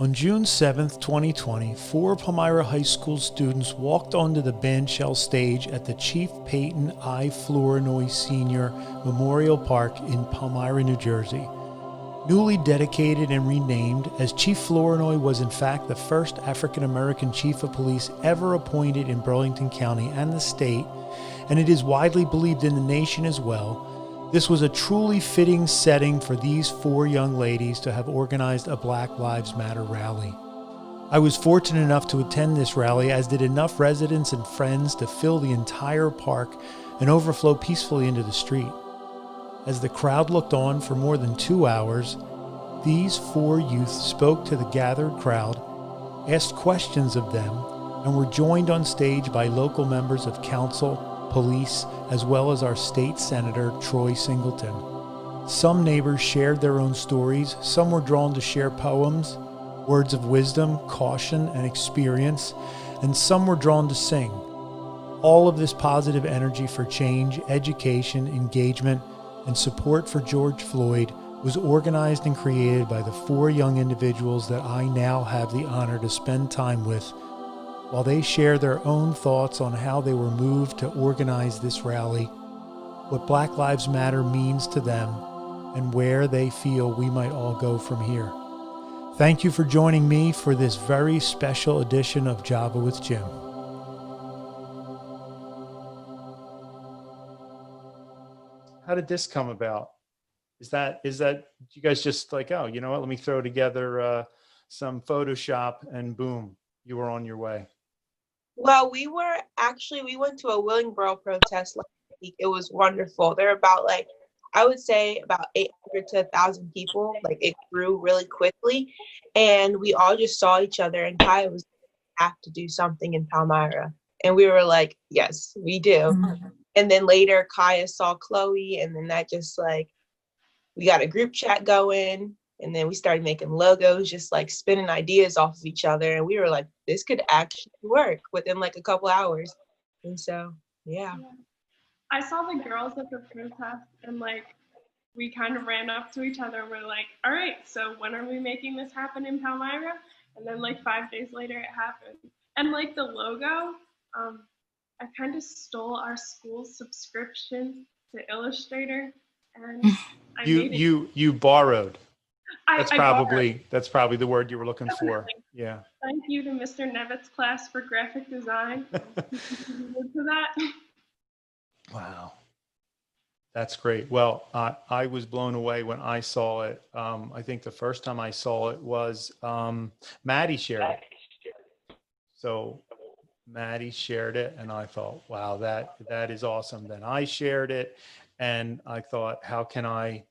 On June 7, 2020, four Palmyra High School students walked onto the bandshell stage at the Chief Peyton I. Flournoy Sr. Memorial Park in Palmyra, New Jersey. Newly dedicated and renamed, as Chief Flournoy was in fact the first African American chief of police ever appointed in Burlington County and the state, and it is widely believed in the nation as well. This was a truly fitting setting for these four young ladies to have organized a Black Lives Matter rally. I was fortunate enough to attend this rally, as did enough residents and friends to fill the entire park and overflow peacefully into the street. As the crowd looked on for more than 2 hours, these four youth spoke to the gathered crowd, asked questions of them, and were joined on stage by local members of council, police, as well as our state senator, Troy Singleton. Some neighbors shared their own stories. Some were drawn to share poems, words of wisdom, caution, and experience, and some were drawn to sing. All of this positive energy for change, education, engagement, and support for George Floyd was organized and created by the four young individuals that I now have the honor to spend time with, while they share their own thoughts on how they were moved to organize this rally, what Black Lives Matter means to them, and where they feel we might all go from here. Thank you for joining me for this very special edition of Java with Jim. How did this come about? Is that you guys just like, oh, you know what, let me throw together some Photoshop and boom, you were on your way? Well, we went to a Willingboro protest last week. It was wonderful. There were about I would say about 800 to 1,000 people. It grew really quickly, and we all just saw each other, and Kaya was have to do something in Palmyra. And we were like, yes, we do. Mm-hmm. And then later Kaya saw Chloe, and then that just we got a group chat going. And then we started making logos, just spinning ideas off of each other. And we were like, this could actually work within a couple hours. And so, yeah. I saw the girls at the protest, and we kind of ran up to each other and we're like, all right, so when are we making this happen in Palmyra? And then 5 days later it happened. And the logo, I kind of stole our school's subscription to Illustrator, and I made it. You borrowed. That's I probably the word you were looking for. Yeah. Thank you to Mr. Nevitt's class for graphic design. For that. Wow. That's great. Well, I was blown away when I saw it. I think the first time I saw it was Maddie shared it. So Maddie shared it, and I thought, wow, that is awesome. Then I shared it, and I thought, how can I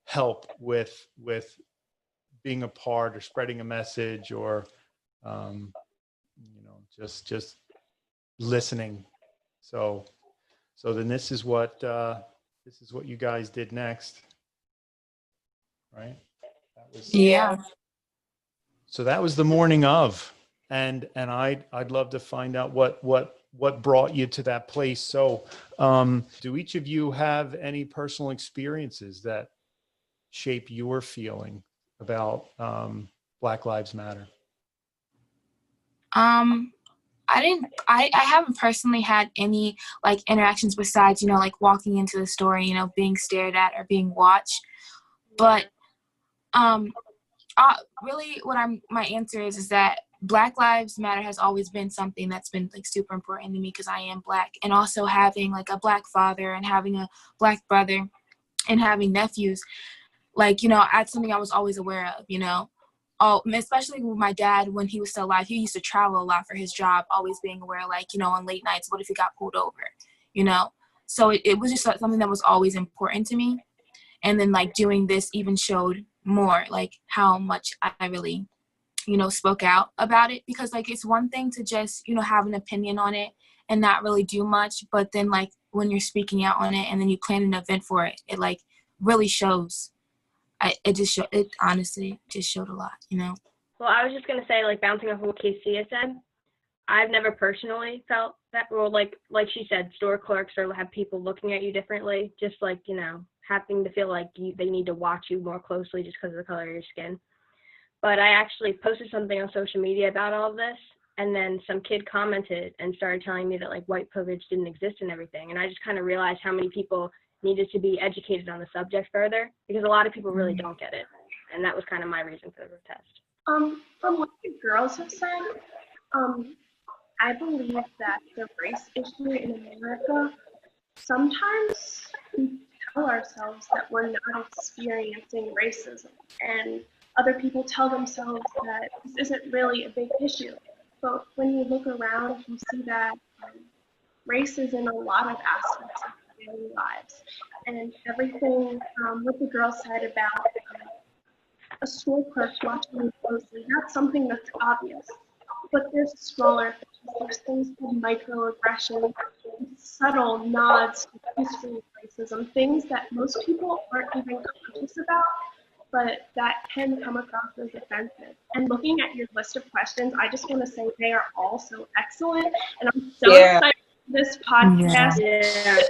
help with being a part or spreading a message, or just listening. So then this is what you guys did next, right? Yeah. So that was the morning of, and I'd love to find out what brought you to that place. So do each of you have any personal experiences that shape your feeling about Black Lives Matter? I haven't personally had any interactions besides, walking into the store, being stared at or being watched. But really my answer is that Black Lives Matter has always been something that's been super important to me, because I am Black, and also having a Black father and having a Black brother and having nephews, that's something I was always aware of, especially with my dad when he was still alive. He used to travel a lot for his job, always being aware, on late nights, what if he got pulled over, So it was just something that was always important to me. And then doing this even showed more how much I really, spoke out about it, because it's one thing to just, have an opinion on it and not really do much. But then when you're speaking out on it and then you plan an event for it, it really shows. It honestly just showed a lot, Well, I was just going to say, bouncing off of what Casey had said, I've never personally felt that, or like she said, store clerks or have people looking at you differently, just having to feel they need to watch you more closely just because of the color of your skin. But I actually posted something on social media about all of this, and then some kid commented and started telling me that like white privilege didn't exist and everything. And I just kind of realized how many people needed to be educated on the subject further, because a lot of people really don't get it. And that was kind of my reason for the protest. From what the girls have said, I believe that the race issue in America, sometimes we tell ourselves that we're not experiencing racism, and other people tell themselves that this isn't really a big issue. But when you look around, you see that race is in a lot of aspects of our daily lives. And everything what the girl said about a store clerk watching you closely, that's something that's obvious. But there's smaller things. There's things called microaggression, subtle nods to history of racism, things that most people aren't even conscious about, but that can come across as offensive. And looking at your list of questions, I just want to say they are all so excellent. And I'm so excited for this podcast. Yeah.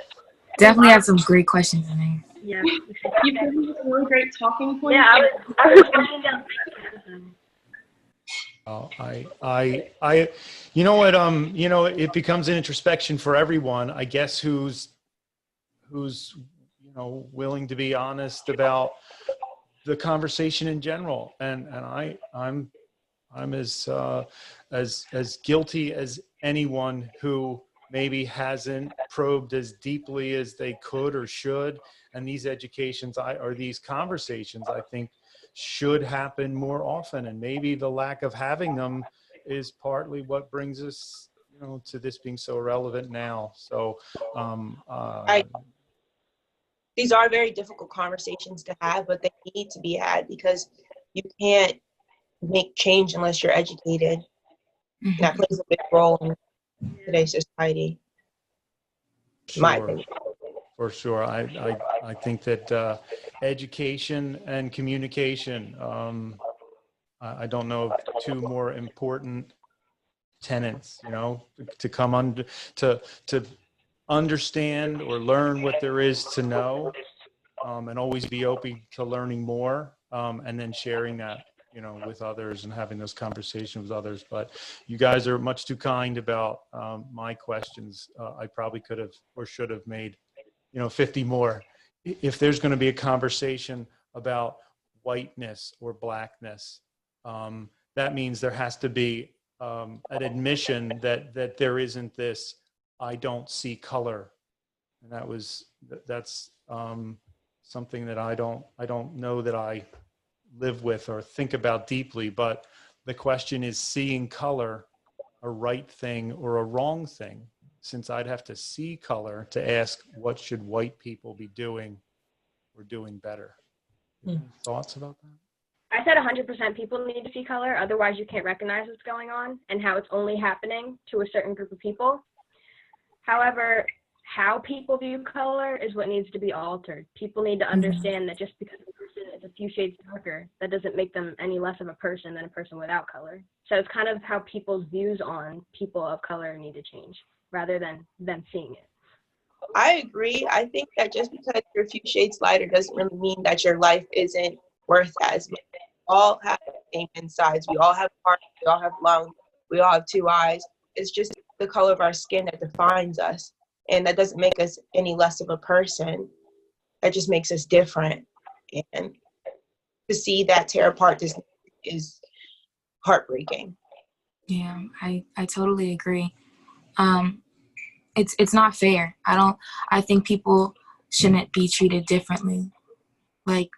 Definitely have some great questions in there. Yeah. You've given us really great talking points. Yeah, I was writing down. Oh, you know what, it becomes an introspection for everyone, I guess, who's, willing to be honest about the conversation in general. And I'm as guilty as anyone who maybe hasn't probed as deeply as they could or should. And these educations or these conversations, I think, should happen more often. And maybe the lack of having them is partly what brings us, to this being so relevant now. So these are very difficult conversations to have, but they need to be had, because you can't make change unless you're educated. Mm-hmm. That plays a big role in today's society. My opinion. For sure. I think that education and communication, I don't know of two more important tenets, to come under, to understand or learn what there is to know, and always be open to learning more, and then sharing that, with others and having those conversations with others. But you guys are much too kind about my questions. I probably could have or should have made 50 more. If there's going to be a conversation about whiteness or blackness, that means there has to be an admission that there isn't this "I don't see color," and that's something that I don't know that I live with or think about deeply. But the question is, seeing color a right thing or a wrong thing? Since I'd have to see color to ask, what should white people be doing or doing better? Any thoughts about that? I said 100% people need to see color, otherwise you can't recognize what's going on and how it's only happening to a certain group of people. However, how people view color is what needs to be altered. People need to understand that just because a person is a few shades darker, that doesn't make them any less of a person than a person without color. So it's kind of how people's views on people of color need to change, rather than them seeing it. I agree. I think that just because you're a few shades lighter doesn't really mean that your life isn't worth as much. We all have the same insides. We all have hearts. We all have lungs. We all have two eyes. It's just the color of our skin that defines us. And that doesn't make us any less of a person. That just makes us different. And to see that tear apart is heartbreaking. Yeah, I totally agree. It's not fair. I think people shouldn't be treated differently. Like,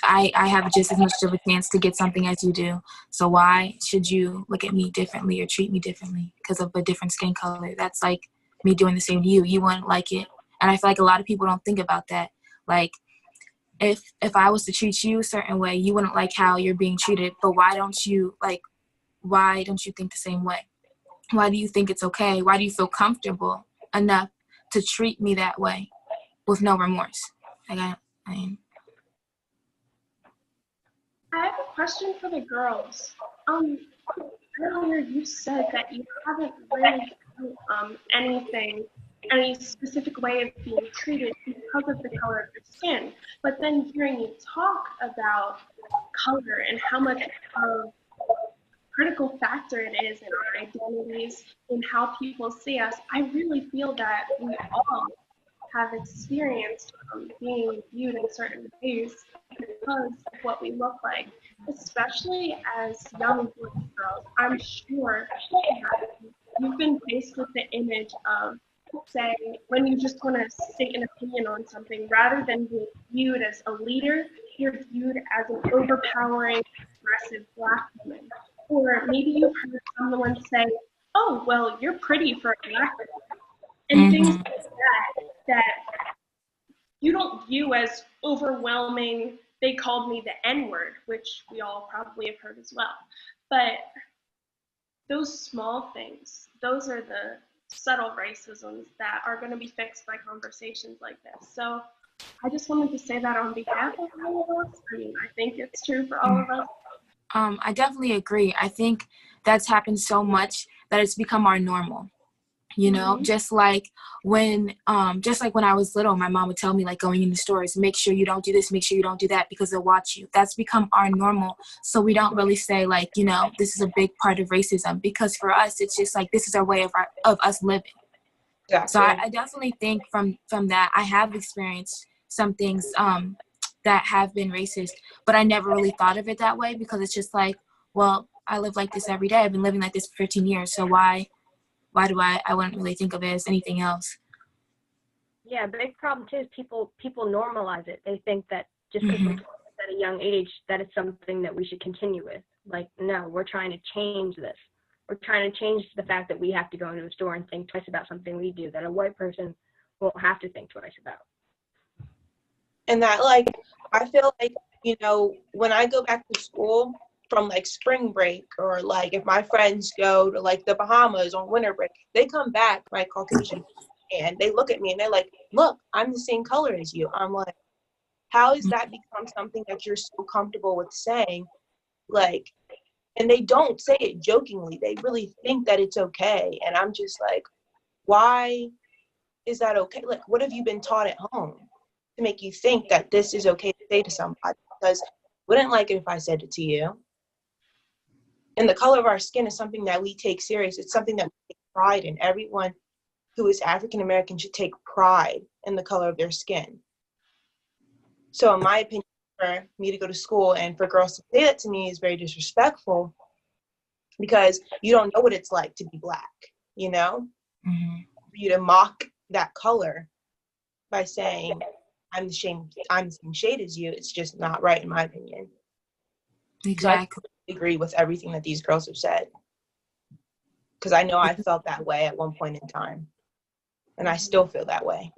I have just as much of a chance to get something as you do. So why should you look at me differently or treat me differently because of a different skin color? That's like me doing the same to you. You wouldn't like it. And I feel like a lot of people don't think about that. Like, if I was to treat you a certain way, you wouldn't like how you're being treated. But why don't you think the same way? Why do you think it's okay? Why do you feel comfortable enough to treat me that way with no remorse? Like, I have a question for the girls. Earlier you said that you haven't really felt any specific way of being treated because of the color of your skin. But then hearing you talk about color and how much of critical factor it is in our identities, in how people see us, I really feel that we all have experienced being viewed in certain ways because of what we look like, especially as young boys and girls. I'm sure that you've been faced with the image of, say, when you just want to state an opinion on something, rather than being viewed as a leader, you're viewed as an overpowering, aggressive Black woman. Or maybe you've heard someone say, oh, well, you're pretty for a Black woman. And things like that you don't view as overwhelming. They called me the N-word, which we all probably have heard as well. But those small things, those are the subtle racisms that are going to be fixed by conversations like this. So I just wanted to say that on behalf of all of us. I mean, I think it's true for all of us. I definitely agree. I think that's happened so much that it's become our normal. You know, just like when I was little, my mom would tell me, like, going into stores, make sure you don't do this, make sure you don't do that, because they'll watch you. That's become our normal. So we don't really say, like, you know, this is a big part of racism, because for us, it's just like, this is our way of us living. Exactly. So I definitely think from that, I have experienced some things that have been racist, but I never really thought of it that way, because it's just like, well, I live like this every day. I've been living like this for 15 years. So why do I wouldn't really think of it as anything else. Yeah, big problem too is people normalize it. They think that just because we're at a young age, that it's something that we should continue with. Like, no, we're trying to change this. We're trying to change the fact that we have to go into a store and think twice about something we do that a white person won't have to think twice about. And that, like, I feel like, you know, when I go back to school from, like, spring break, or, like, if my friends go to, like, the Bahamas on winter break, they come back, like, Caucasian, and they look at me and they're like, look, I'm the same color as you. I'm like, how has that become something that you're so comfortable with saying? Like, and they don't say it jokingly. They really think that it's okay. And I'm just like, why is that okay? Like, what have you been taught at home to make you think that this is okay to say to somebody? Because I wouldn't like it if I said it to you. And the color of our skin is something that we take serious. It's something that we take pride in. Everyone who is African American should take pride in the color of their skin. So in my opinion, for me to go to school and for girls to say that to me is very disrespectful, because you don't know what it's like to be Black, you know? For you to mock that color by saying, I'm the same shade as you, it's just not right, in my opinion. Exactly. I agree with everything that these girls have said, because I know I felt that way at one point in time, and I still feel that way.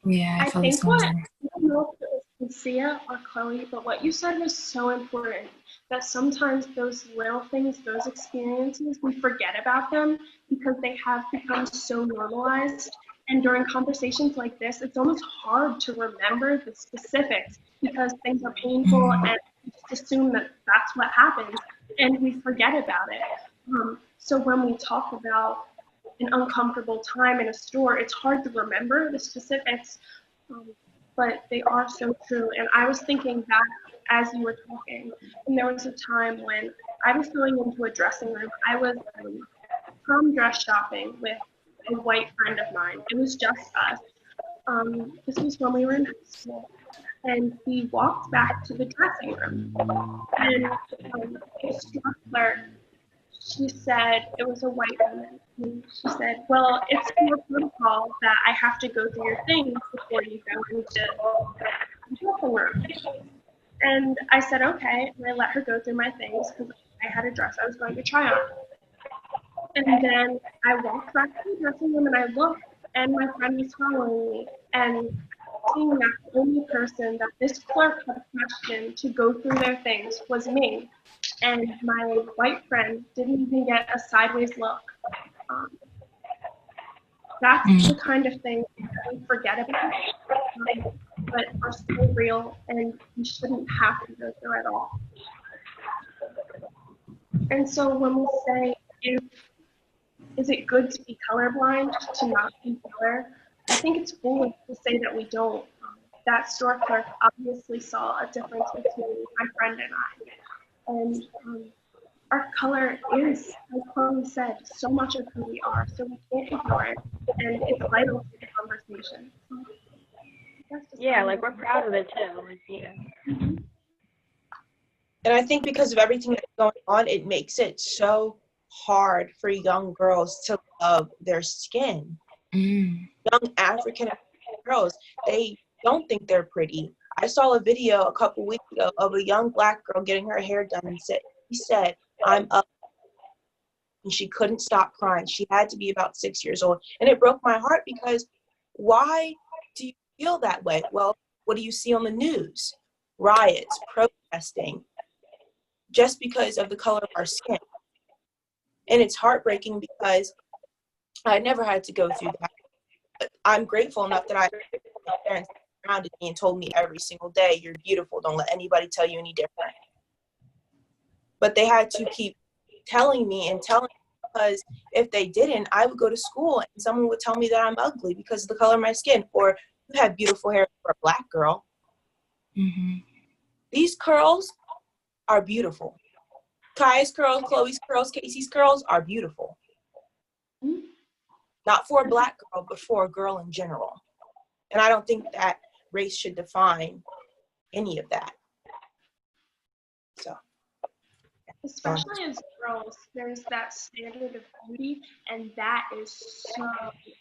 Yeah, I think what, I don't know if it was Lucia or Chloe, but what you said was so important, that sometimes those little things, those experiences, we forget about them because they have become so normalized. And during conversations like this, it's almost hard to remember the specifics because things are painful and we just assume that that's what happens and we forget about it. So when we talk about an uncomfortable time in a store, it's hard to remember the specifics, but they are so true. And I was thinking back as you were talking, and there was a time when I was going into a dressing room. I was prom dress shopping with a white friend of mine. It was just us. This was when we were in high school. And we walked back to the dressing room. And the instructor, she said, it was a white woman. And she said, well, it's your protocol that I have to go through your things before you go into the dressing room. And I said, okay. And I let her go through my things because I had a dress I was going to try on. And then I walked back to the dressing room and I looked, and my friend was following me. And seeing that the only person that this clerk had questioned to go through their things was me. And my white friend didn't even get a sideways look. That's the kind of thing that we forget about, but are so real, and we shouldn't have to go through it all. And so when we say, is it good to be colorblind, to not see color? I think it's foolish to say that we don't. that store clerk obviously saw a difference between my friend and I. And our color is, like Chloe said, so much of who we are, so we can't ignore it, and it's vital to the conversation. So yeah, like we're proud of it too. Like, yeah. And I think because of everything that's going on, it makes it so hard for young girls to love their skin. Young African girls, they don't think they're pretty. I saw a video a couple weeks ago of a young Black girl getting her hair done and she said, I'm up. And she couldn't stop crying. She had to be about 6 years old. And it broke my heart because why do you feel that way? Well, what do you see on the news? Riots, protesting, just because of the color of our skin. And it's heartbreaking because I never had to go through that. But I'm grateful enough that my parents surrounded me and told me every single day, you're beautiful. Don't let anybody tell you any different. But they had to keep telling me because if they didn't, I would go to school and someone would tell me that I'm ugly because of the color of my skin, or you have beautiful hair for a Black girl. These curls are beautiful. Kaya's curls, Chloe's curls, Casey's curls are beautiful. Not for a Black girl, but for a girl in general. And I don't think that race should define any of that. So. Especially as girls, there's that standard of beauty, and that is so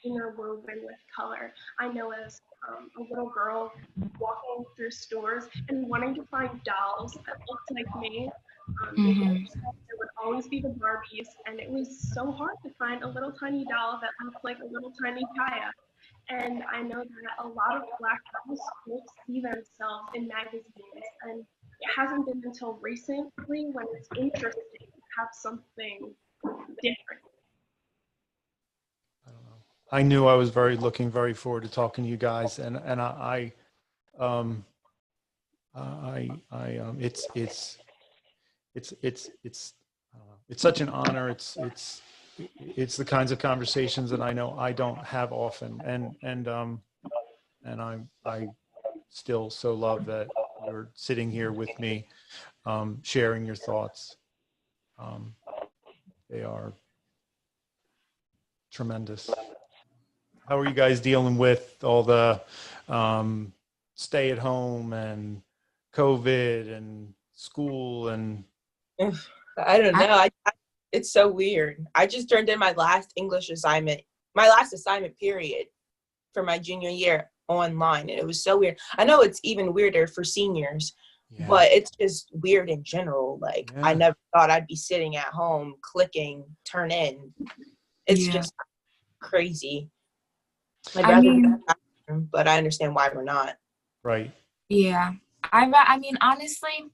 interwoven with color. I know as a little girl walking through stores and wanting to find dolls that looked like me, there would always be the Barbies, and it was so hard to find a little tiny doll that looked like a little tiny Kaya. And I know that a lot of Black girls don't see themselves in magazines, and it hasn't been until recently when it's interesting to have something different. I don't know. I knew I was looking very forward to talking to you guys, and it's such an honor. It's the kinds of conversations that I know I don't have often, and I still so love that you're sitting here with me, sharing your thoughts. They are tremendous. How are you guys dealing with all the stay at home and COVID and school and? I don't know. It's so weird. I just turned in my last English assignment, my last assignment period for my junior year online. And it was so weird. I know it's even weirder for seniors, but it's just weird in general. Like I never thought I'd be sitting at home clicking turn in. It's just crazy. I'd rather be in the classroom, but I understand why we're not. Right. Yeah. I mean, honestly,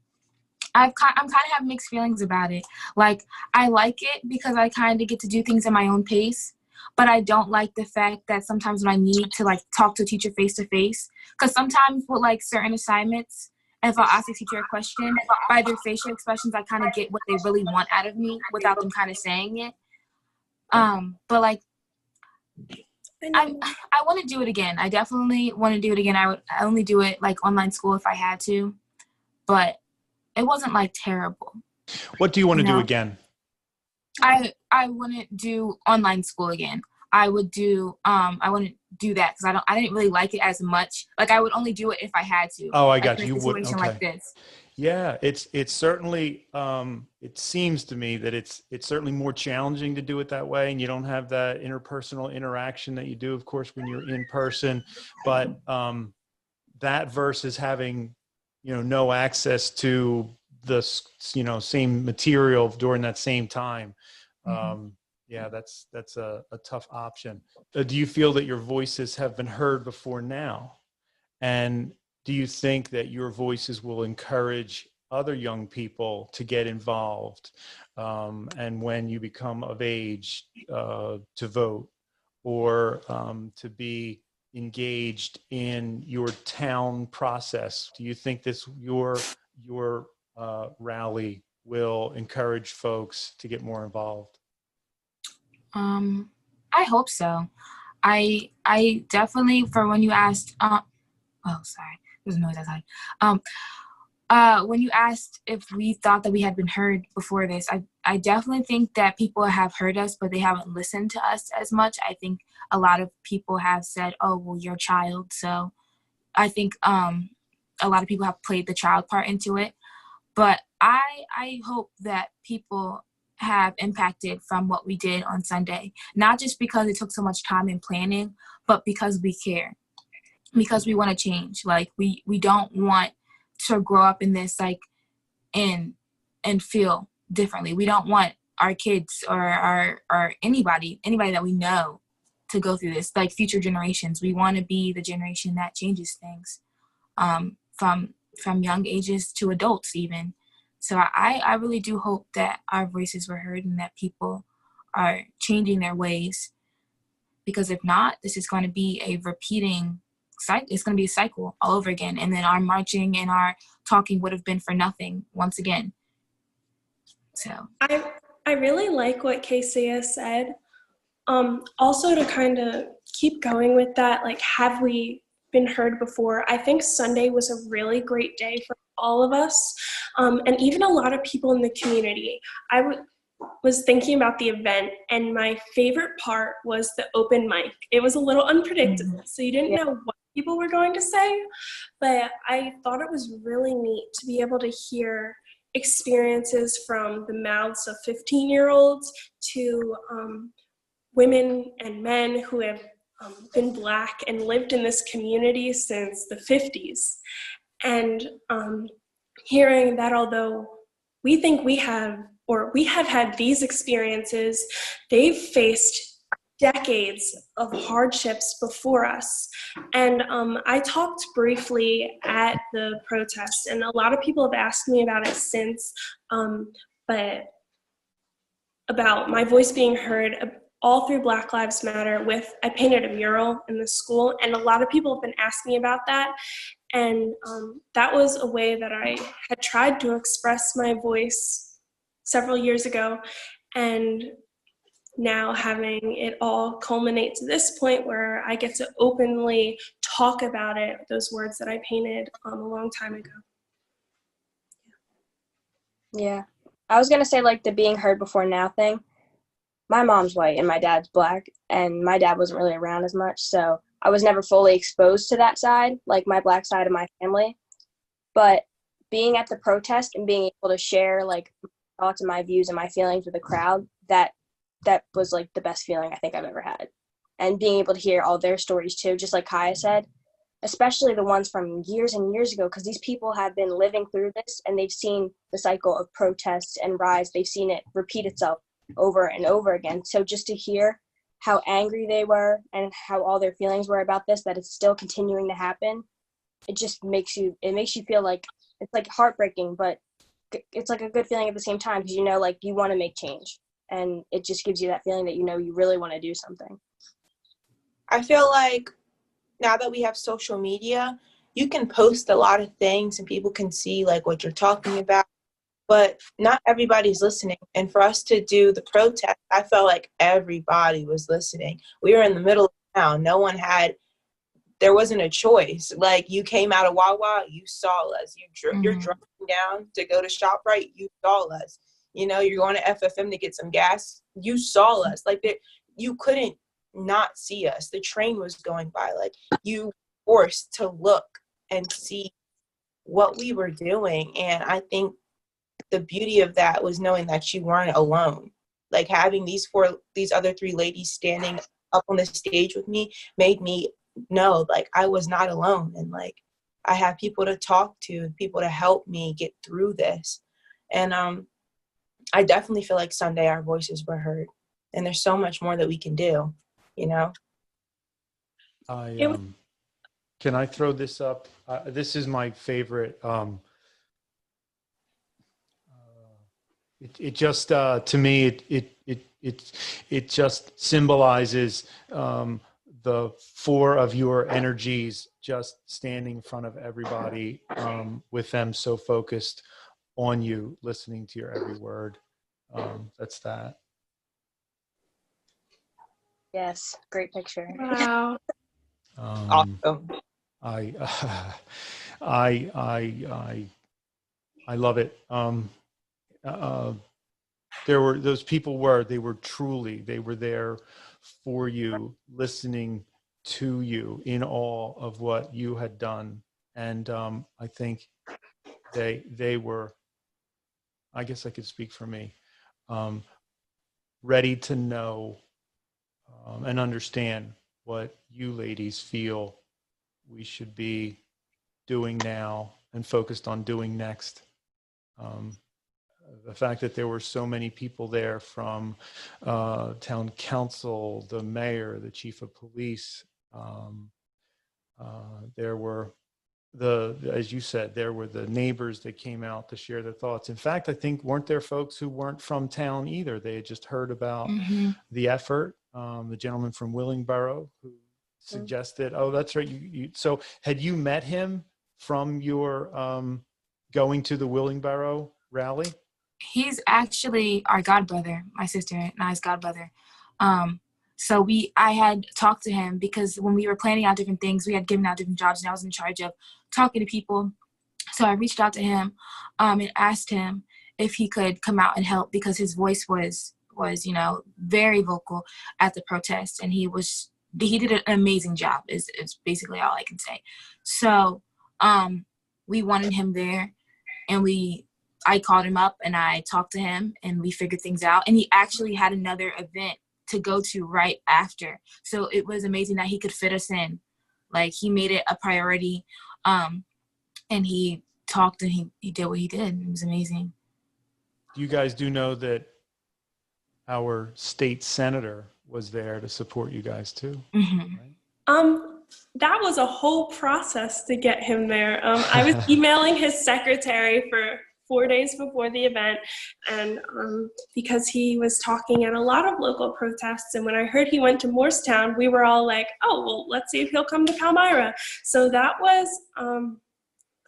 I'm kind of have mixed feelings about it. Like, I like it because I kind of get to do things at my own pace, but I don't like the fact that sometimes when I need to, like, talk to a teacher face to face, because sometimes with, like, certain assignments, if I'll ask a teacher a question, by their facial expressions, I kind of get what they really want out of me without them kind of saying it. But, like, I want to do it again. I definitely want to do it again. I only do it, like, online school if I had to, but it wasn't like terrible. What do you want to do again? I want to do online school again. I would do I want to do that because I didn't really like it as much. Like I would only do it if I had to. Oh, I like got in you. a situation like this. Yeah, it's certainly it seems to me that it's certainly more challenging to do it that way, and you don't have that interpersonal interaction that you do, of course, when you're in person. But that versus having no access to the same material during that same time. Yeah, that's a tough option. Do you feel that your voices have been heard before now? And do you think that your voices will encourage other young people to get involved? And when you become of age to vote or to be engaged in your town process, do you think your rally will encourage folks to get more involved? I hope so. I definitely, for when you asked, Oh, sorry. There's noise outside. When you asked if we thought that we had been heard before this, I definitely think that people have heard us, but they haven't listened to us as much. I think a lot of people have said, oh, well, you're a child. So I think a lot of people have played the child part into it. But I hope that people have impacted from what we did on Sunday, not just because it took so much time and planning, but because we care, because we want to change. Like we don't want to grow up in this like and feel differently. We don't want our kids or anybody that we know to go through this, like future generations. We want to be the generation that changes things, from young ages to adults even. So I really do hope that our voices were heard and that people are changing their ways, because if not, this is going to be a repeating cycle. It's going to be a cycle all over again, and then our marching and our talking would have been for nothing once again. So I really like what Casey said. Also, to kind of keep going with that, like, have we been heard before? I think Sunday was a really great day for all of us, and even a lot of people in the community. I was thinking about the event, and my favorite part was the open mic. It was a little unpredictable, so you didn't know what people were going to say, but I thought it was really neat to be able to hear experiences from the mouths of 15-year-olds to women and men who have been Black and lived in this community since the 50s. And hearing that although we think we have had these experiences, they've faced decades of hardships before us. And I talked briefly at the protest, and a lot of people have asked me about it since, but about my voice being heard all through Black Lives Matter. I painted a mural in the school, and a lot of people have been asking me about that. And that was a way that I had tried to express my voice several years ago. And now having it all culminate to this point where I get to openly talk about it, those words that I painted a long time ago. Yeah. I was going to say, like, the being heard before now thing. My mom's white and my dad's Black, and my dad wasn't really around as much, so I was never fully exposed to that side, like my Black side of my family. But being at the protest and being able to share, like, my thoughts and my views and my feelings with the crowd, that was, like, the best feeling I think I've ever had. And being able to hear all their stories, too, just like Kaya said, especially the ones from years and years ago, because these people have been living through this, and they've seen the cycle of protests and rise. They've seen it repeat itself over and over again. So just to hear how angry they were and how all their feelings were about this, that it's still continuing to happen, it just makes you feel like it's like heartbreaking, but it's like a good feeling at the same time, because you know, like, you want to make change, and it just gives you that feeling that, you know, you really want to do something. I feel like now that we have social media, you can post a lot of things and people can see like what you're talking about, but not everybody's listening. And for us to do the protest, I felt like everybody was listening. We were in the middle of town. There wasn't a choice. Like, you came out of Wawa, you saw us. You're driving down to go to ShopRite, you saw us. You know, you're going to FFM to get some gas, you saw us. Like, you couldn't not see us. The train was going by. Like, you were forced to look and see what we were doing. And I think the beauty of that was knowing that you weren't alone. Like, having these other three ladies standing up on the stage with me made me know, like, I was not alone, and like, I have people to talk to, people to help me get through this. And I definitely feel like Sunday our voices were heard, and there's so much more that we can do, you know. Can I throw this up? This is my favorite. It just to me it just symbolizes the four of your energies just standing in front of everybody, with them so focused on you, listening to your every word. That's that. Yes, great picture. Wow. Awesome. I, I, I love it. There were those people they were there for you, listening to you in awe of what you had done. And I think they were, I guess I could speak for me, ready to know and understand what you ladies feel we should be doing now and focused on doing next. The fact that there were so many people there, from town council, the mayor, the chief of police. There were as you said, there were the neighbors that came out to share their thoughts. In fact, I think, weren't there folks who weren't from town either? They had just heard about the effort. The gentleman from Willingboro who suggested, oh, that's right. So had you met him from your going to the Willingboro rally? He's actually our godbrother, my sister and I's godbrother. So I had talked to him because when we were planning out different things, we had given out different jobs, and I was in charge of talking to people. So I reached out to him and asked him if he could come out and help, because his voice was very vocal at the protest, and he did an amazing job is basically all I can say. So we wanted him there, and I called him up and I talked to him and we figured things out, and he actually had another event to go to right after. So it was amazing that he could fit us in. Like, he made it a priority, and he talked and he did what he did. It was amazing. You guys do know that our state senator was there to support you guys too, right? That was a whole process to get him there. I was emailing his secretary for 4 days before the event, and because he was talking at a lot of local protests, and when I heard he went to Morristown, we were all like, oh, well, let's see if he'll come to Palmyra. So that was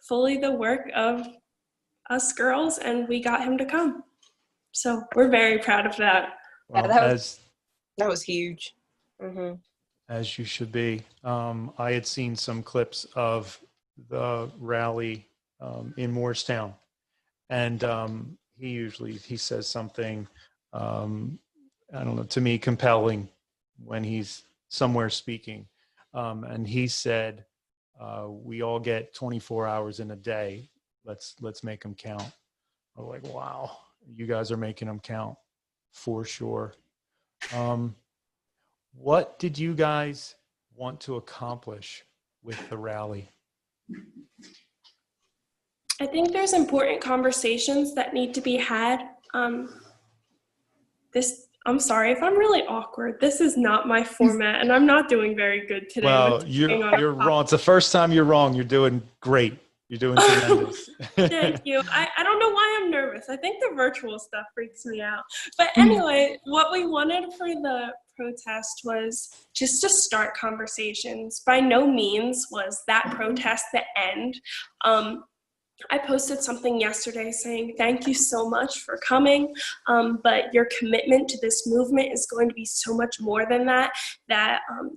fully the work of us girls, and we got him to come. So we're very proud of that. Well, yeah, that was huge. Mm-hmm. As you should be. I had seen some clips of the rally in Morristown, and he says something, I don't know, to me compelling when he's somewhere speaking, and he said, we all get 24 hours in a day. Let's make them count. I was like, wow, you guys are making them count for sure. What did you guys want to accomplish with the rally? I think there's important conversations that need to be had. I'm sorry if I'm really awkward. This is not my format, and I'm not doing very good today. Well, you're wrong. It's the first time you're wrong. You're doing great. You're doing tremendous. Thank you. I don't know why I'm nervous. I think the virtual stuff freaks me out. But anyway, what we wanted for the protest was just to start conversations. By no means was that protest the end. I posted something yesterday saying, thank you so much for coming, but your commitment to this movement is going to be so much more than that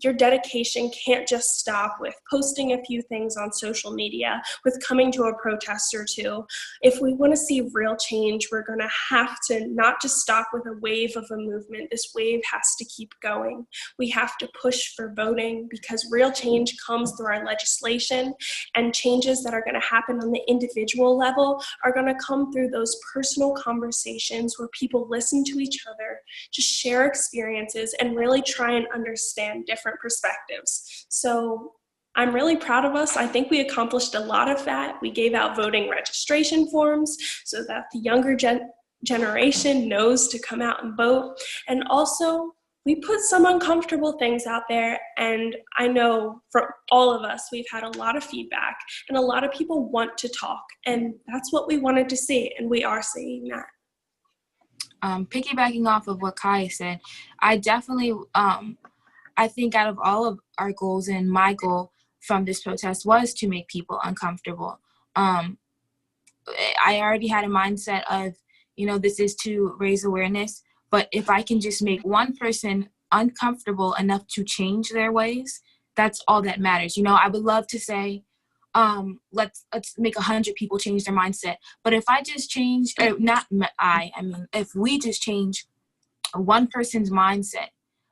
your dedication can't just stop with posting a few things on social media, with coming to a protest or two. If we want to see real change, we're going to have to not just stop with a wave of a movement. This wave has to keep going. We have to push for voting, because real change comes through our legislation, and changes that are going to happen on the individual level are going to come through those personal conversations where people listen to each other, just share experiences, and really try and understand different perspectives. So I'm really proud of us. I think we accomplished a lot of that. We gave out voting registration forms so that the younger generation knows to come out and vote. And also, we put some uncomfortable things out there, and I know for all of us, we've had a lot of feedback, and a lot of people want to talk, and that's what we wanted to see, and we are seeing that. Piggybacking off of what Kai said, I definitely, I think out of all of our goals, and my goal from this protest was to make people uncomfortable. I already had a mindset of, this is to raise awareness. But if I can just make one person uncomfortable enough to change their ways, that's all that matters. You know, I would love to say, let's make 100 people change their mindset. But if I just change, I mean, if we just change one person's mindset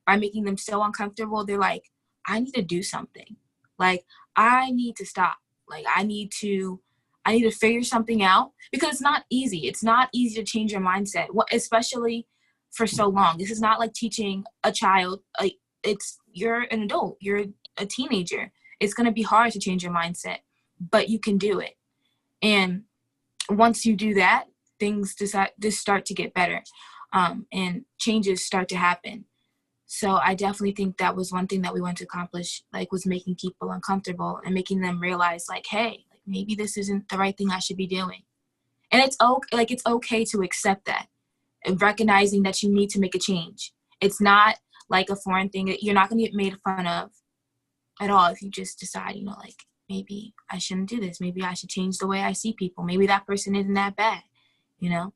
by making them so uncomfortable, they're like, I need to do something. Like, I need to stop. Like, I need to figure something out, because it's not easy. It's not easy to change your mindset, especially for so long. This is not like teaching a child. Like, you're an adult. You're a teenager. It's going to be hard to change your mindset, but you can do it. And once you do that, things just start to get better, and changes start to happen. So I definitely think that was one thing that we wanted to accomplish, like, was making people uncomfortable and making them realize, like, hey, like, maybe this isn't the right thing I should be doing. And it's okay to accept that, and recognizing that you need to make a change. It's not like a foreign thing. You're not going to get made fun of at all if you just decide, you know, like, maybe I shouldn't do this. Maybe I should change the way I see people. Maybe that person isn't that bad, you know?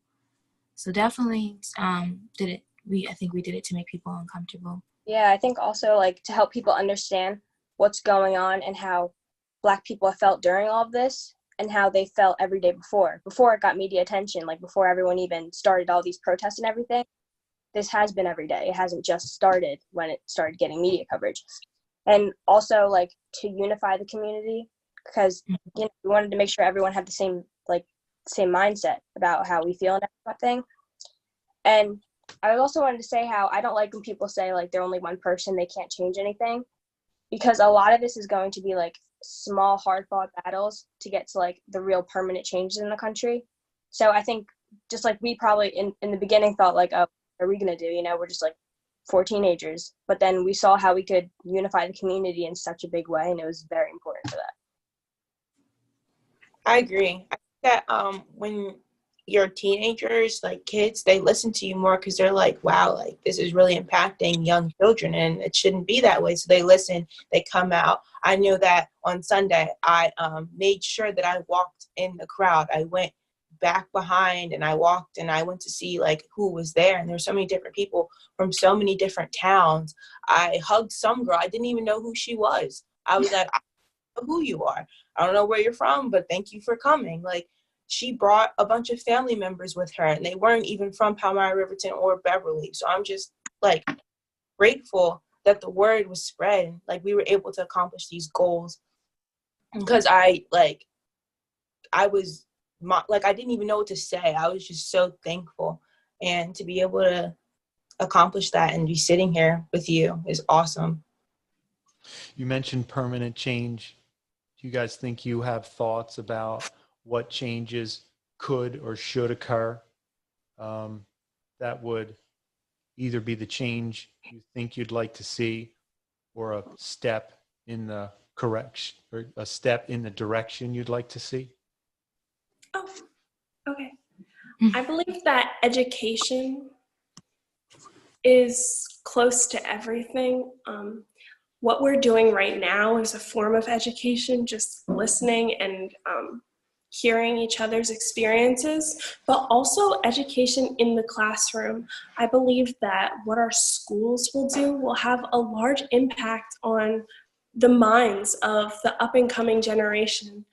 So definitely I think we did it to make people uncomfortable. Yeah, I think also, like, to help people understand what's going on and how Black people felt during all of this and how they felt every day before it got media attention, like before everyone even started all these protests and everything. This has been every day. It hasn't just started when it started getting media coverage. And also, like, to unify the community, because, you know, we wanted to make sure everyone had the same mindset about how we feel and everything. And I also wanted to say how I don't like when people say, like, they're only one person, they can't change anything, because a lot of this is going to be, like, small, hard-fought battles to get to, like, the real permanent changes in the country. So I think, just like we probably in the beginning thought, like, oh, what are we going to do? You know, we're just, like, 4 teenagers. But then we saw how we could unify the community in such a big way, and it was very important for that. I agree. I think that when you're teenagers, like kids, they listen to you more because they're like, wow, like, this is really impacting young children and it shouldn't be that way. So they listen, they come out. I knew that on Sunday, I made sure that I walked in the crowd. I went back behind and I walked and I went to see, like, who was there. And there's so many different people from so many different towns. I hugged some girl. I didn't even know who she was. I was like, I don't know who you are. I don't know where you're from, but thank you for coming. Like, she brought a bunch of family members with her, and they weren't even from Palmyra, Riverton, or Beverly. So I'm just, like, grateful that the word was spread. Like, we were able to accomplish these goals, because I didn't even know what to say. I was just so thankful. And to be able to accomplish that and be sitting here with you is awesome. You mentioned permanent change. Do you guys think you have thoughts about what changes could or should occur that would either be the change you think you'd like to see, or a step in the correction, or a step in the direction you'd like to see? Oh, okay. I believe that education is close to everything. What we're doing right now is a form of education, just listening and hearing each other's experiences, but also education in the classroom. I believe that what our schools will do will have a large impact on the minds of the up and coming generation.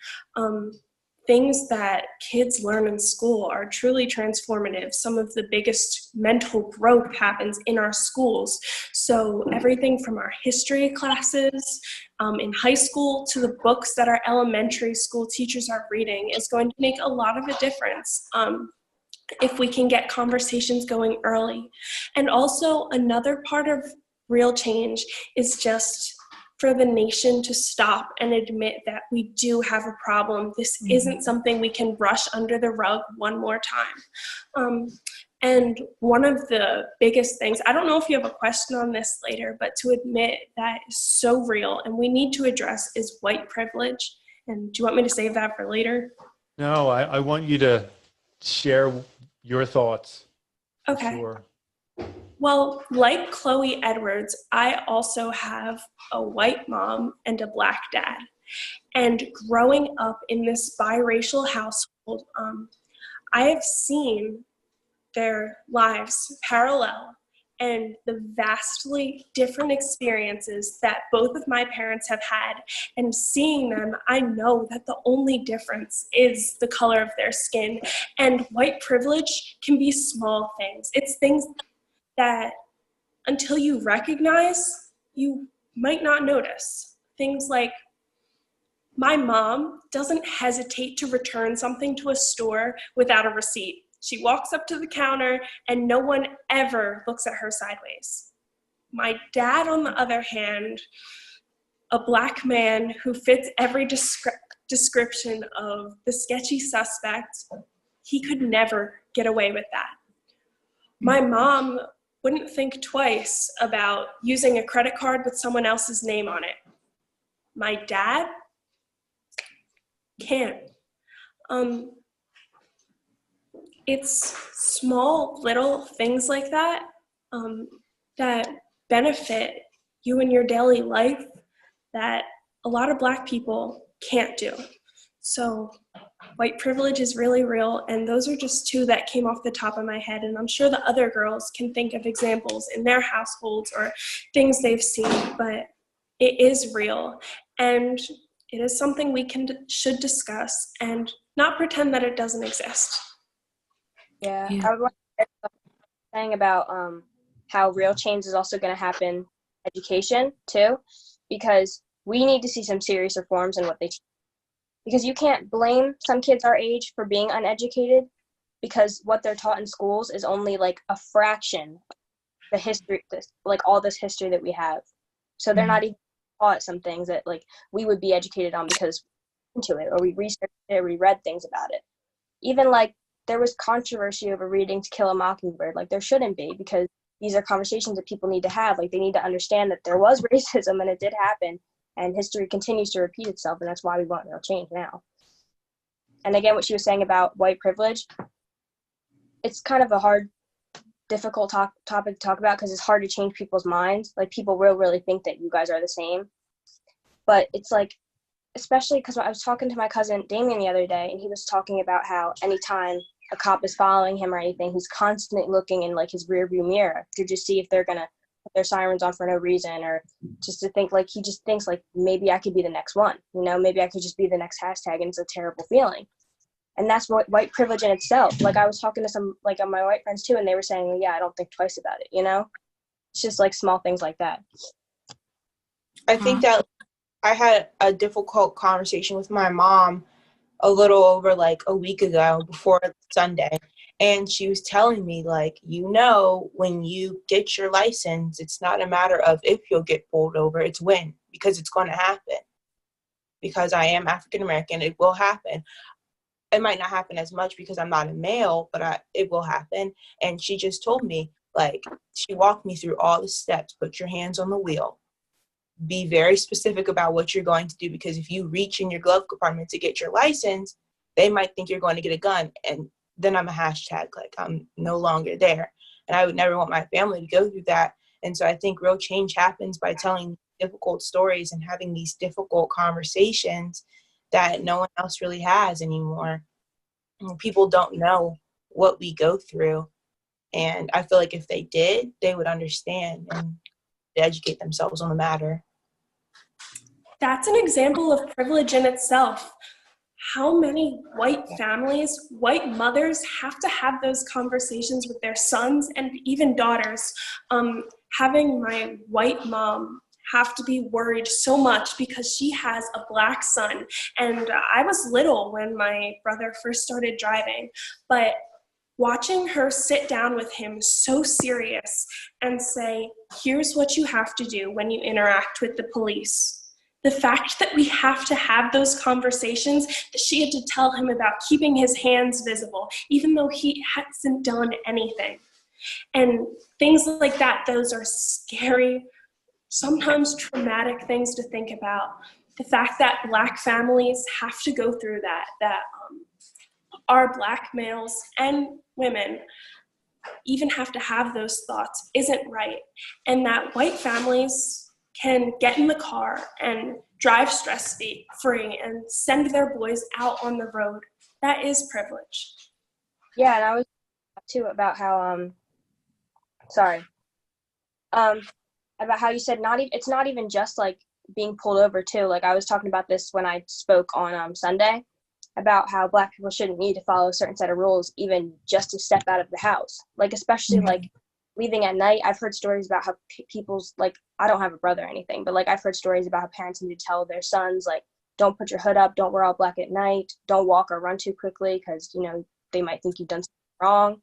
Things that kids learn in school are truly transformative. Some of the biggest mental growth happens in our schools. So everything from our history classes in high school to the books that our elementary school teachers are reading is going to make a lot of a difference if we can get conversations going early. And also another part of real change is just for the nation to stop and admit that we do have a problem. This isn't something we can brush under the rug one more time. And one of the biggest things, I don't know if you have a question on this later, but to admit that is so real and we need to address is white privilege. And do you want me to save that for later? No, I want you to share your thoughts. Okay. Sure. Well, like Chloe Edwards, I also have a white mom and a Black dad. And growing up in this biracial household, I have seen their lives parallel and the vastly different experiences that both of my parents have had, and seeing them, I know that the only difference is the color of their skin. And white privilege can be small things. It's things that until you recognize, you might not notice. Things like my mom doesn't hesitate to return something to a store without a receipt. She walks up to the counter and no one ever looks at her sideways. My dad, on the other hand, a Black man who fits every description of the sketchy suspect, he could never get away with that. My mom wouldn't think twice about using a credit card with someone else's name on it. My dad can't. It's small little things like that that benefit you in your daily life that a lot of Black people can't do. So white privilege is really real, and those are just two that came off the top of my head, and I'm sure the other girls can think of examples in their households or things they've seen, but it is real, and it is something we should discuss and not pretend that it doesn't exist. Yeah. I would want to saying about how real change is also going to happen in education too, because we need to see some serious reforms in what they teach. Because you can't blame some kids our age for being uneducated, because what they're taught in schools is only like a fraction of the history, like all this history that we have. So they're not even taught some things that like we would be educated on because we're into it, or we researched it, or we read things about it. Even like there was controversy over reading To Kill a Mockingbird. Like there shouldn't be, because these are conversations that people need to have. Like they need to understand that there was racism and it did happen, and history continues to repeat itself, and that's why we want real change now. And again, what she was saying about white privilege, it's kind of a hard, difficult topic to talk about, because it's hard to change people's minds. Like people will really think that you guys are the same. But it's like, especially because I was talking to my cousin Damien the other day, and he was talking about how anytime a cop is following him or anything, he's constantly looking in like his rear view mirror to just see if they're gonna put their sirens on for no reason, or just to think like, he just thinks like, maybe I could be the next one, you know, maybe I could just be the next hashtag, and it's a terrible feeling. And that's what white privilege in itself. Like I was talking to some like my white friends too, and they were saying, yeah, I don't think twice about it, you know. It's just like small things like that. I think that I had a difficult conversation with my mom a little over like a week ago before Sunday. And she was telling me, like, you know, when you get your license, it's not a matter of if you'll get pulled over, it's when, because it's going to happen. Because I am African American, it will happen. It might not happen as much because I'm not a male, but it will happen. And she just told me, like, she walked me through all the steps. Put your hands on the wheel. Be very specific about what you're going to do, because if you reach in your glove compartment to get your license, they might think you're going to get a gun, and then I'm a hashtag, like I'm no longer there. And I would never want my family to go through that. And so I think real change happens by telling difficult stories and having these difficult conversations that no one else really has anymore. And people don't know what we go through. And I feel like if they did, they would understand and educate themselves on the matter. That's an example of privilege in itself. How many white families, white mothers have to have those conversations with their sons and even daughters? Having my white mom have to be worried so much because she has a Black son. And I was little when my brother first started driving, but watching her sit down with him so serious and say, here's what you have to do when you interact with the police. The fact that we have to have those conversations, that she had to tell him about keeping his hands visible, even though he hasn't done anything. And things like that, those are scary, sometimes traumatic things to think about. The fact that Black families have to go through that our Black males and women even have to have those thoughts isn't right. And that white families can get in the car and drive stress-free and send their boys out on the road. That is privilege. Yeah, and I was too about how sorry. about how you said it's not even just like being pulled over too. Like I was talking about this when I spoke on Sunday about how Black people shouldn't need to follow a certain set of rules even just to step out of the house. Like especially like leaving at night. I've heard stories about how people's like, I don't have a brother or anything, but like I've heard stories about how parents need to tell their sons like, don't put your hood up, don't wear all black at night, don't walk or run too quickly because you know they might think you've done something wrong.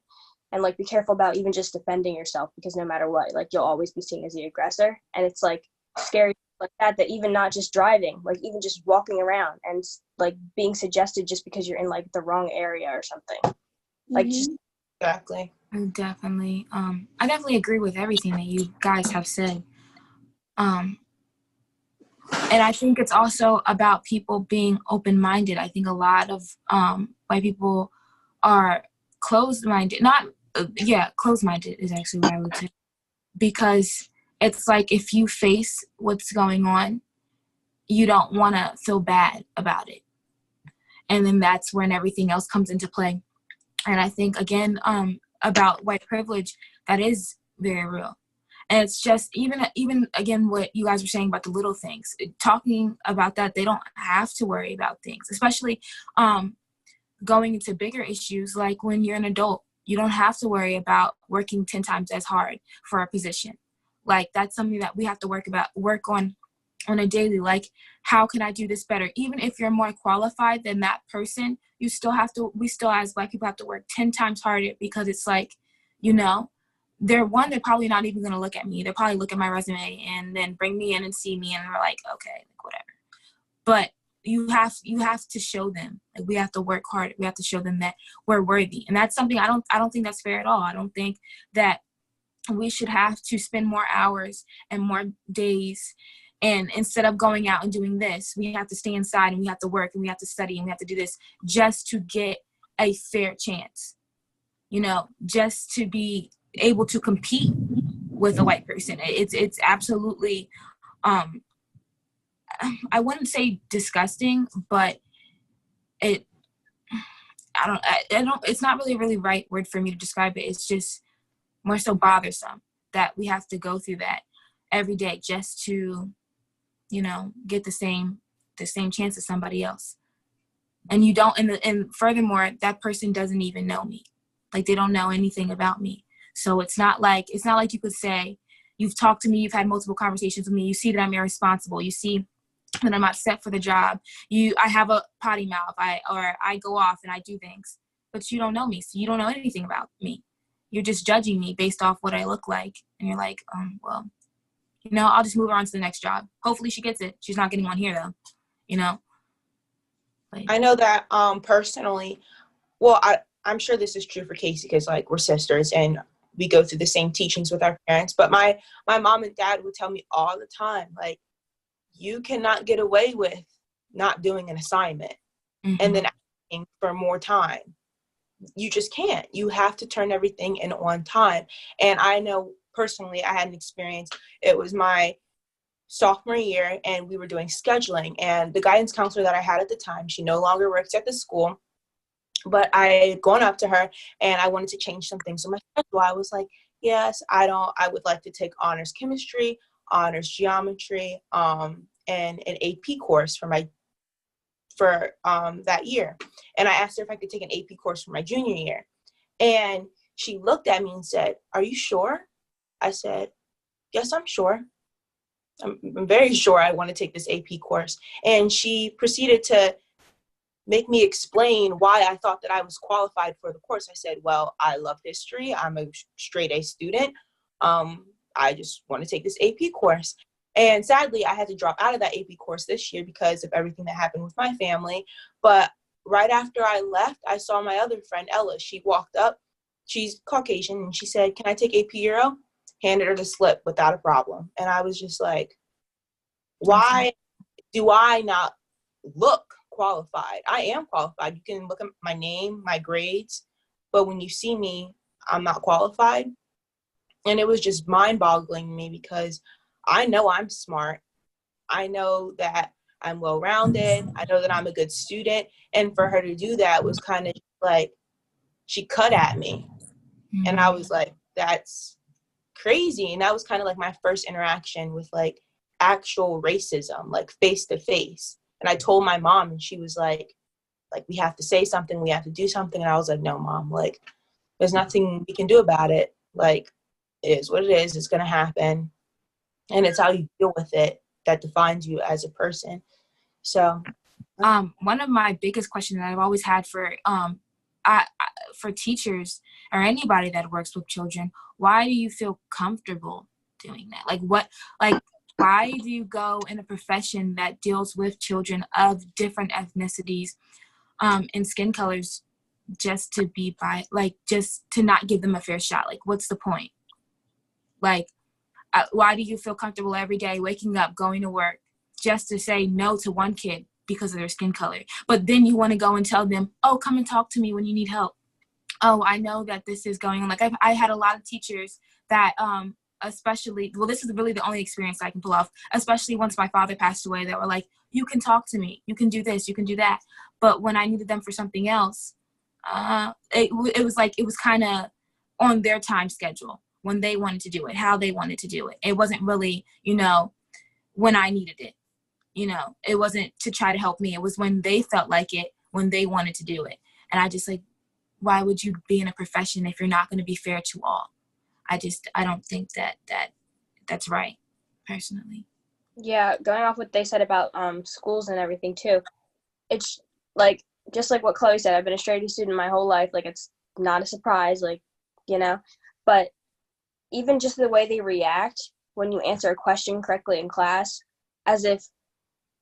And like be careful about even just defending yourself because no matter what, like you'll always be seen as the aggressor. And it's like scary like that even not just driving, like even just walking around and like being suggested just because you're in like the wrong area or something. Like just Exactly. Definitely. I definitely agree with everything that you guys have said. And I think it's also about people being open-minded. I think a lot of white people are closed-minded. Closed-minded is actually what I would say. Because it's like if you face what's going on, you don't want to feel bad about it. And then that's when everything else comes into play. And I think, again, about white privilege, that is very real. And it's just even again, what you guys were saying about the little things, talking about that, they don't have to worry about things, especially going into bigger issues like when you're an adult. You don't have to worry about working 10 times as hard for a position. Like that's something that we have to work on a daily. Like, how can I do this better? Even if you're more qualified than that person, we still as Black people have to work 10 times harder because it's like, you know, they're probably not even going to look at me. They'll probably look at my resume and then bring me in and see me and they're like, okay, like whatever. But you have to show them, like we have to work hard. We have to show them that we're worthy. And that's something I don't think that's fair at all. I don't think that we should have to spend more hours and more days. And instead of going out and doing this, we have to stay inside and we have to work and we have to study and we have to do this just to get a fair chance, you know, just to be able to compete with a white person. It's absolutely, I wouldn't say disgusting, but it's not really right word for me to describe it. It's just more so bothersome that we have to go through that every day just to, you know, get the same chance as somebody else. And you don't, and furthermore, that person doesn't even know me. Like they don't know anything about me. So it's not like you could say, you've talked to me, you've had multiple conversations with me, you see that I'm irresponsible, you see that I'm not set for the job, I have a potty mouth, I go off and I do things, but you don't know me, so you don't know anything about me. You're just judging me based off what I look like, and you're like, well, you know, I'll just move her on to the next job. Hopefully she gets it. She's not getting one here though, you know. Like, I know that personally. Well, I'm sure this is true for Casey because like we're sisters and we go through the same teachings with our parents. But my mom and dad would tell me all the time, like, you cannot get away with not doing an assignment and then asking for more time. You just can't. You have to turn everything in on time. And I know personally, I had an experience. It was my sophomore year and we were doing scheduling, and the guidance counselor that I had at the time, she no longer works at the school, but I had gone up to her and I wanted to change some things on my schedule. I was like, yes, I would like to take honors chemistry, honors geometry, and an AP course for that year. And I asked her if I could take an AP course for my junior year. And she looked at me and said, "Are you sure?" I said, "Yes, I'm sure. I'm very sure I want to take this AP course." And she proceeded to make me explain why I thought that I was qualified for the course. I said, well, I love history. I'm a straight A student. I just want to take this AP course. And sadly, I had to drop out of that AP course this year because of everything that happened with my family. But right after I left, I saw my other friend, Ella. She walked up. She's Caucasian. And she said, "Can I take AP Euro?" Handed her the slip without a problem. And I was just like, why do I not look qualified? I am qualified. You can look at my name, my grades, but when you see me, I'm not qualified. And it was just mind-boggling to me because I know I'm smart. I know that I'm well-rounded. I know that I'm a good student. And for her to do that was kind of like, she cut at me. And I was like, that's crazy. And that was kind of like my first interaction with like actual racism, like face to face. And I told my mom, and she was like, we have to say something, we have to do something. And I was like, no, Mom, like, there's nothing we can do about it. Like, it is what it is. It's going to happen. And it's how you deal with it that defines you as a person. So, one of my biggest questions that I've always had for for teachers or anybody that works with children, why do you feel comfortable doing that? Why do you go in a profession that deals with children of different ethnicities and skin colors just to be just to not give them a fair shot? Like, what's the point? Like, why do you feel comfortable every day waking up, going to work, just to say no to one kid because of their skin color? But then you want to go and tell them, oh, come and talk to me when you need help. Oh, I know that this is going on. Like, I had a lot of teachers that, especially, well, this is really the only experience I can pull off, especially once my father passed away, that were like, you can talk to me, you can do this, you can do that. But when I needed them for something else, it was kind of on their time schedule, when they wanted to do it, how they wanted to do it. It wasn't really, when I needed it. It wasn't to try to help me. It was when they felt like it, when they wanted to do it. And I just why would you be in a profession if you're not going to be fair to all? I don't think that's right, personally. Yeah, going off what they said about schools and everything too. It's like, just like what Chloe said, I've been a straight A student my whole life. Like, it's not a surprise, but even just the way they react when you answer a question correctly in class, as if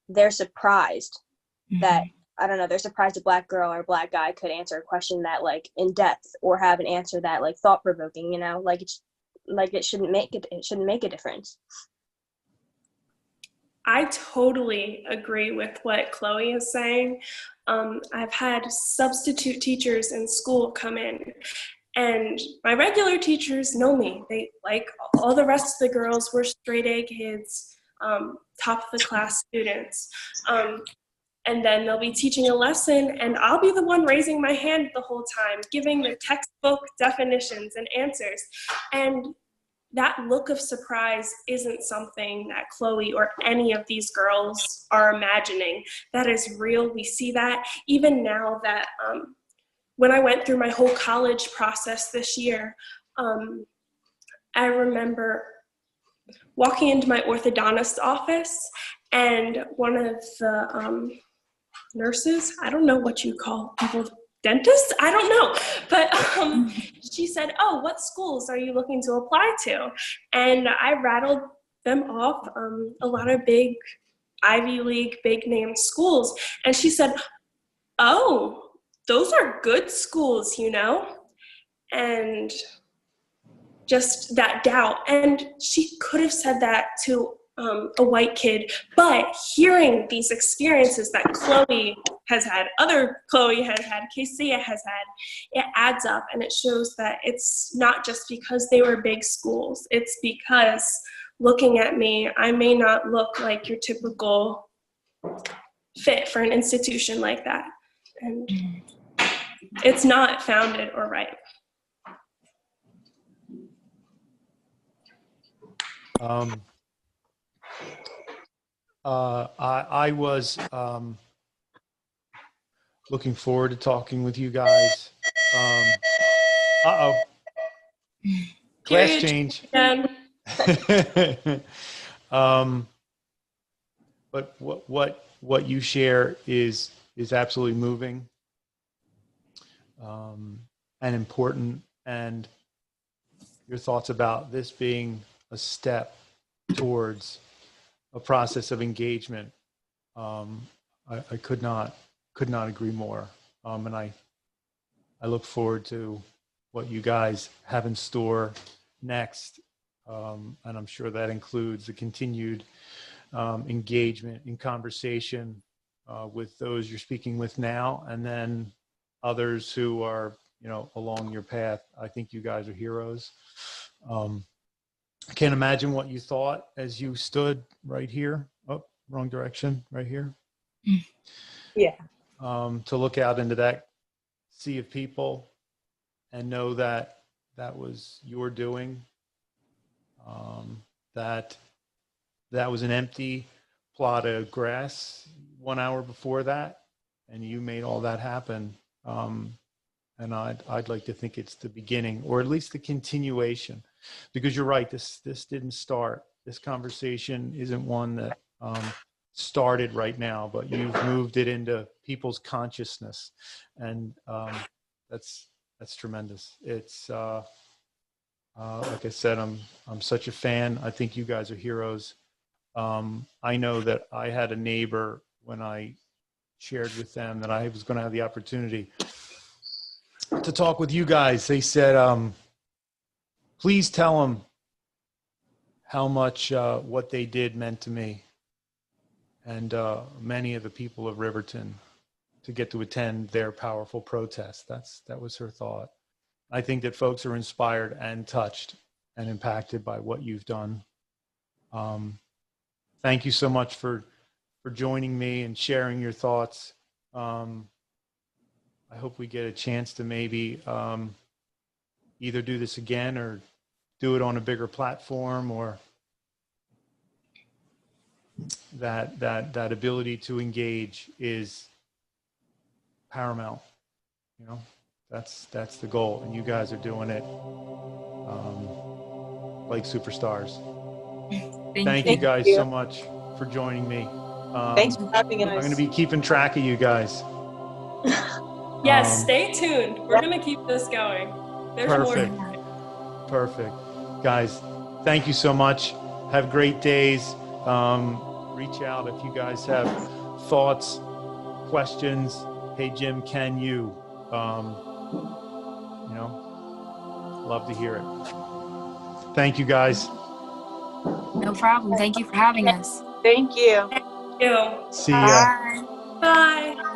they're surprised that, I don't know, they're surprised a black girl or a black guy could answer a question that in depth, or have an answer that thought provoking, it shouldn't make a difference. I totally agree with what Chloe is saying. I've had substitute teachers in school come in, and my regular teachers know me. They, like all the rest of the girls, were straight A kids, top of the class students. And then they'll be teaching a lesson, and I'll be the one raising my hand the whole time, giving the textbook definitions and answers. And that look of surprise isn't something that Chloe or any of these girls are imagining. That is real. We see that even now that when I went through my whole college process this year, I remember walking into my orthodontist's office, and one of the nurses, I don't know what you call people, dentists? I don't know. But she said, oh, what schools are you looking to apply to? And I rattled them off a lot of big Ivy League, big name schools. And she said, oh, those are good schools, and just that doubt. And she could have said that to a white kid, but hearing these experiences that Chloe has had, other Chloe has had, Casey has had, it adds up, and it shows that it's not just because they were big schools. It's because looking at me, I may not look like your typical fit for an institution like that. And it's not founded or right. I was looking forward to talking with you guys. Class change. But what you share is absolutely moving and important, and your thoughts about this being a step towards a process of engagement. I could not agree more. And I look forward to what you guys have in store next. And I'm sure that includes the continued engagement in conversation with those you're speaking with now, and then others who are, along your path. I think you guys are heroes. I can't imagine what you thought as you stood right here. Oh, wrong direction, right here. Yeah. To look out into that sea of people and know that that was your doing. That was an empty plot of grass 1 hour before that, and you made all that happen. And I'd like to think it's the beginning, or at least the continuation, because you're right. This didn't start. This conversation isn't one that started right now, but you've moved it into people's consciousness, and that's tremendous. It's like I said, I'm such a fan. I think you guys are heroes. I know that I had a neighbor when I shared with them that I was going to have the opportunity to talk with you guys. They said, please tell them how much what they did meant to me and many of the people of Riverton to get to attend their powerful protest. That was her thought. I think that folks are inspired and touched and impacted by what you've done. Thank you so much for joining me and sharing your thoughts. I hope we get a chance to maybe either do this again or do it on a bigger platform, or that ability to engage is paramount. You know, that's the goal, and you guys are doing it like superstars. Thank you guys so much for joining me. Thanks for having us. I'm going to be keeping track of you guys. Yes, stay tuned. We're going to keep this going. There's Perfect. more. Perfect. Guys, thank you so much. Have great days. Reach out if you guys have thoughts, questions. Hey, Jim, can you? Love to hear it. Thank you, guys. No problem. Thank you for having us. Thank you. Thank you. See ya. Bye. Bye.